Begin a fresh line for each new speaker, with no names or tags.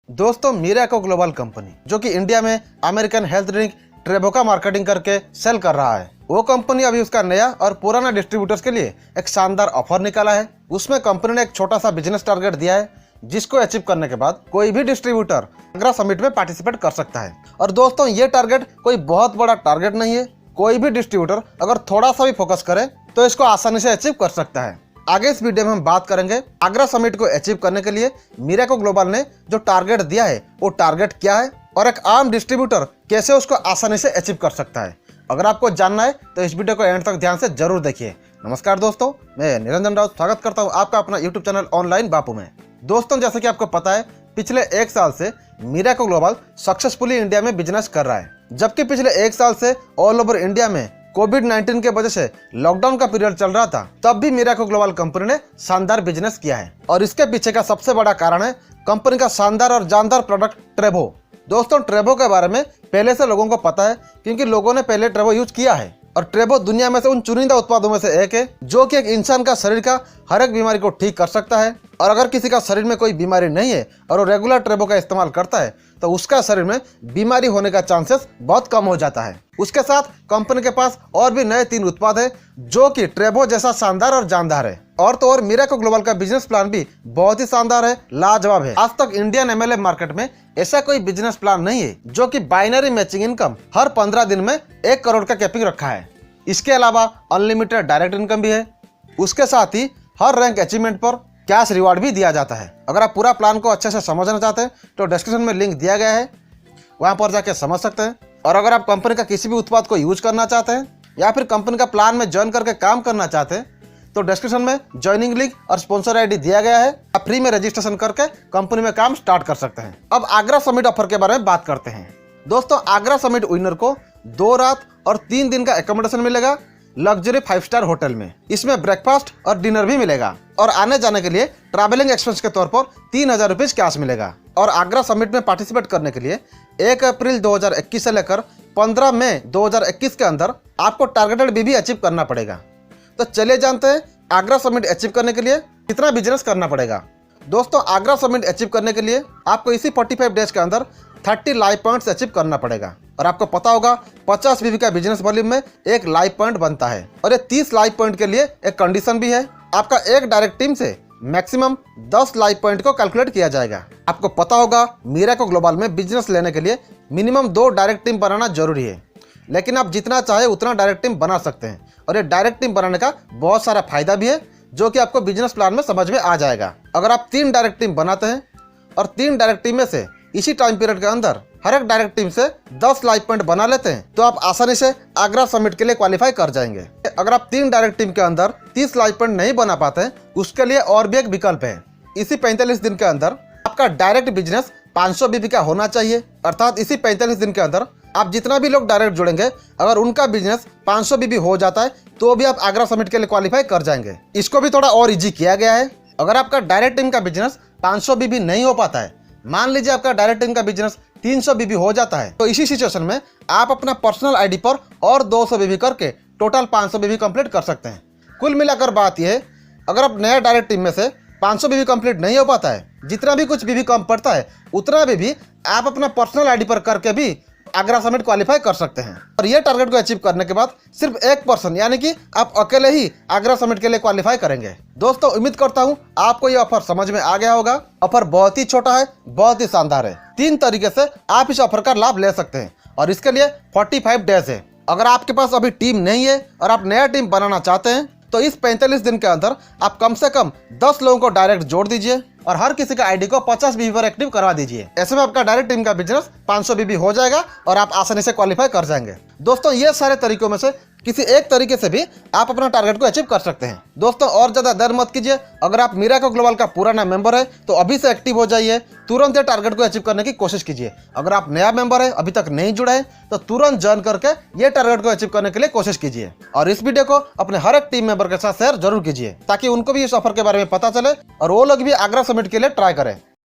दोस्तों मीराको global company जो कि इंडिया में अमेरिकन हेल्थ ड्रिंक ट्रेबो का मार्केटिंग करके सेल कर रहा है, वो कंपनी अभी उसका नया और पुराना डिस्ट्रीब्यूटर्स के लिए एक शानदार ऑफर निकाला है। उसमें कंपनी ने एक छोटा सा बिजनेस टारगेट दिया है जिसको अचीव करने के बाद कोई भी डिस्ट्रीब्यूटर आगरा समिट में पार्टिसिपेट कर सकता है। और दोस्तों ये टारगेट कोई बहुत बड़ा टारगेट नहीं है, कोई भी डिस्ट्रीब्यूटर अगर थोड़ा सा भी फोकस करे तो इसको आसानी से अचीव कर सकता है। आगे इस वीडियो में हम बात करेंगे आगरा समिट को अचीव करने के लिए मीराको ग्लोबल ने जो टारगेट दिया है वो टारगेट क्या है और एक आम डिस्ट्रीब्यूटर कैसे उसको आसानी से अचीव कर सकता है। अगर आपको जानना है तो इस वीडियो को एंड तक ध्यान से जरूर देखिए। नमस्कार दोस्तों, मैं निरंजन राउत स्वागत करता हूं आपका अपना यूट्यूब चैनल ऑनलाइन बापू में। दोस्तों जैसे कि आपको पता है, पिछले एक साल से मीराको ग्लोबल सक्सेसफुली इंडिया में बिजनेस कर रहा है, जबकि पिछले एक साल से ऑल ओवर इंडिया में कोविड-19 के वजह से लॉकडाउन का पीरियड चल रहा था, तब भी मीराको ग्लोबल कंपनी ने शानदार बिजनेस किया है। और इसके पीछे का सबसे बड़ा कारण है कंपनी का शानदार और जानदार प्रोडक्ट ट्रेबो। दोस्तों ट्रेबो के बारे में पहले से लोगों को पता है क्योंकि लोगों ने पहले ट्रेबो यूज किया है। और ट्रेबो दुनिया में से उन चुनिंदा उत्पादों में से एक है जो कि एक इंसान का शरीर का हर एक बीमारी को ठीक कर सकता है। और अगर किसी का शरीर में कोई बीमारी नहीं है और वो रेगुलर ट्रेबो का इस्तेमाल करता है तो उसका शरीर में बीमारी होने का चांसेस बहुत कम हो जाता है। उसके साथ कंपनी के पास और भी नए 3 उत्पाद है जो कि ट्रेबो जैसा शानदार और जानदार है। और तो और मीराको ग्लोबल का बिजनेस प्लान भी बहुत ही शानदार है, लाजवाब है। आज तक इंडियन एमएलए मार्केट में ऐसा कोई बिजनेस प्लान नहीं है जो कि बाइनरी मैचिंग इनकम हर 15 दिन में 1 करोड़ का कैपिंग रखा है। इसके अलावा अनलिमिटेड डायरेक्ट इनकम भी है। उसके साथ ही हर रैंक अचीवमेंट पर कैश रिवार्ड भी दिया जाता है। अगर आप पूरा प्लान को अच्छे से समझना चाहते हैं तो डिस्क्रिप्शन में लिंक दिया गया है, वहां पर जाके समझ सकते हैं। और अगर आप कंपनी का किसी भी उत्पाद को यूज करना चाहते हैं या फिर कंपनी का प्लान में ज्वाइन करके काम करना चाहते हैं तो डिस्क्रिप्शन में ज्वाइनिंग लिंक और स्पॉन्सर आईडी दिया गया है। आप फ्री में रजिस्ट्रेशन करके कंपनी में काम स्टार्ट कर सकते हैं। अब आगरा समिट ऑफर के बारे में बात करते हैं। दोस्तों आगरा समिट विनर को 2 रात और 3 दिन का एकोमोडेशन मिलेगा लग्जरी 5 स्टार होटल में। इसमें ब्रेकफास्ट और डिनर भी मिलेगा और आने जाने के लिए ट्रैवलिंग एक्सपेंस के तौर पर 3000 रुपीज कैश मिलेगा। और आगरा समिट में पार्टिसिपेट करने के लिए 1 अप्रैल 2021 से लेकर 15 मई 2021 के अंदर आपको टारगेटेड बीबी अचीव करना पड़ेगा। तो चलिए जानते हैं आगरा समिट अचीव करने के लिए कितना बिजनेस करना पड़ेगा। दोस्तों आगरा समिट अचीव करने के लिए आपको इसी 45 डेज के अंदर 30 लाइव पॉइंट्स अचीव करना पड़ेगा। और आपको पता होगा 50 बीबी का बिजनेस वॉल्यूम में 1 लाइव पॉइंट बनता है। और ये 30 लाइव पॉइंट के लिए एक कंडीशन भी है, आपका एक डायरेक्ट टीम से मैक्सिमम 10 लाइव पॉइंट को कैलकुलेट किया जाएगा। आपको पता होगा मीराको ग्लोबल में बिजनेस लेने के लिए मिनिमम 2 डायरेक्ट टीम बनाना जरूरी है, लेकिन आप जितना चाहे उतना डायरेक्ट टीम बना सकते हैं। और ये डायरेक्ट टीम बनाने का बहुत सारा फायदा भी है जो कि आपको बिजनेस प्लान में समझ में आ जाएगा। अगर आप 3 डायरेक्ट टीम बनाते हैं और 3 डायरेक्ट टीम में से इसी टाइम पीरियड के अंदर हर एक डायरेक्ट टीम से 10 लाइव पॉइंट बना लेते हैं तो आप आसानी से आगरा समिट के लिए क्वालिफाई कर जाएंगे। अगर आप 3 डायरेक्ट टीम के अंदर 30 लाइव पॉइंट नहीं बना पाते हैं उसके लिए और भी एक विकल्प है। इसी 45 दिन के अंदर आपका डायरेक्ट बिजनेस 500 बीबी का होना चाहिए। अर्थात इसी 45 दिन के अंदर आप जितना भी लोग डायरेक्ट जुड़ेंगे अगर उनका बिजनेस 500 बीबी हो जाता है तो भी आप आगरा समिट के लिए क्वालिफाई कर जाएंगे। इसको भी थोड़ा और इजी किया गया है। अगर आपका डायरेक्ट टीम का बिजनेस 500 बीबी नहीं हो पाता है, मान लीजिए आपका डायरेक्ट टीम का बिजनेस 300 बीबी हो जाता है, तो इसी सिचुएशन में आप अपना पर्सनल आईडी पर और 200 बीबी करके टोटल 500 बीबी कंप्लीट कर सकते हैं। कुल मिलाकर बात यह है, अगर आप नया डायरेक्ट टीम में से 500 बीबी कंप्लीट नहीं हो पाता है, जितना भी कुछ बीबी कम पड़ता है उतना बीबी आप अपना पर्सनल आईडी पर करके भी आगरा समिट क्वालिफाई कर सकते हैं। और ये टारगेट को अचीव करने के बाद सिर्फ 1 पर्सन यानी कि आप अकेले ही आगरा समिट के लिए क्वालिफाई करेंगे। दोस्तों उम्मीद करता हूँ आपको ये ऑफर समझ में आ गया होगा। ऑफर बहुत ही छोटा है, बहुत ही शानदार है। 3 तरीके से आप इस ऑफर का लाभ ले सकते हैं और इसके लिए 45 डेज है। अगर आपके पास अभी टीम नहीं है और आप नया टीम बनाना चाहते हैं तो इस 45 दिन के अंदर आप कम से कम 10 लोगों को डायरेक्ट जोड़ दीजिए और हर किसी का आईडी को 50 बीबी पर एक्टिव करवा दीजिए। ऐसे में आपका डायरेक्ट टीम का बिजनेस 500 बीबी हो जाएगा और आप आसानी से क्वालिफाई कर जाएंगे। दोस्तों ये सारे तरीकों में से किसी एक तरीके से भी आप अपना टारगेट को अचीव कर सकते हैं। दोस्तों और ज्यादा देर मत कीजिए, अगर आप मीराको ग्लोबल का पुराना मेंबर है तो अभी से एक्टिव हो जाइए, तुरंत ये टारगेट को अचीव करने की कोशिश कीजिए। अगर आप नया मेंबर है, अभी तक नहीं जुड़ा है, तो तुरंत ज्वाइन करके ये टारगेट को अचीव करने के लिए कोशिश कीजिए। और इस वीडियो को अपने हर एक टीम मेंबर के साथ शेयर जरूर कीजिए ताकि उनको भी इस ऑफर के बारे में पता चले और वो लोग भी आगरा समिट के लिए ट्राई करें।